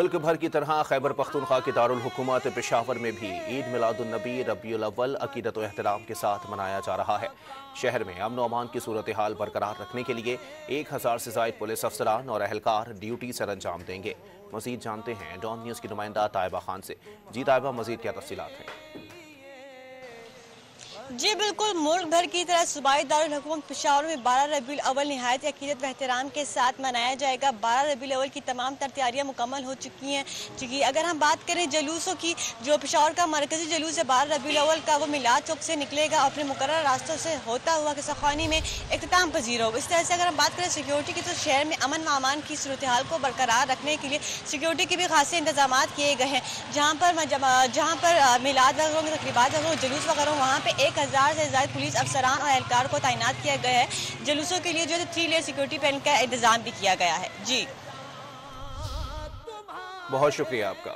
ملک بھر کی طرح خیبر پختونخوا کے دارالحکومت پشاور میں بھی عید میلاد النبی ربیع الاول عقیدت و احترام کے ساتھ منایا جا رہا ہے۔ شہر میں امن و امان کی صورتحال برقرار رکھنے کے لیے 1000 سے زائد پولیس افسران اور اہلکار ڈیوٹی سر انجام دیں گے۔ مزید جانتے ہیں ڈان نیوز کی نمائندہ طیبہ خان سے۔ جی طیبہ، مزید کیا تفصیلات ہیں؟ جی بالکل، ملک بھر کی طرح صوبائی دارالحکومت پشاور میں 12 ربیع الاول نہایت عقیدت و احترام کے ساتھ منایا جائے گا۔ 12 ربیع الاول کی تمام تیاریاں مکمل ہو چکی ہیں۔ اگر ہم بات کریں جلوسوں کی، جو پشاور کا مرکزی جلوس ہے 12 ربیع الاول کا، وہ میلاد چوک سے نکلے گا، اپنے مقررہ راستوں سے ہوتا ہوا قصہ خوانی میں اختتام پذیر ہوگا۔ اس طرح سے اگر ہم بات کریں سیکیورٹی کی، تو شہر میں امن و امان کی صورتحال کو برقرار رکھنے کے لیے سیکیورٹی کے بھی خاصے انتظامات کیے گئے ہیں۔ جہاں پر میلاد وغیرہ کے تقریبات وغیرہ جلوس وغیرہ، وہاں پہ 1000 سے زائد پولیس افسران اور اہلکار کو تعینات کیا گیا ہے۔ جلوسوں کے لیے جو 3 لیئر سیکیورٹی پین کا انتظام بھی کیا گیا ہے۔ جی بہت شکریہ آپ کا۔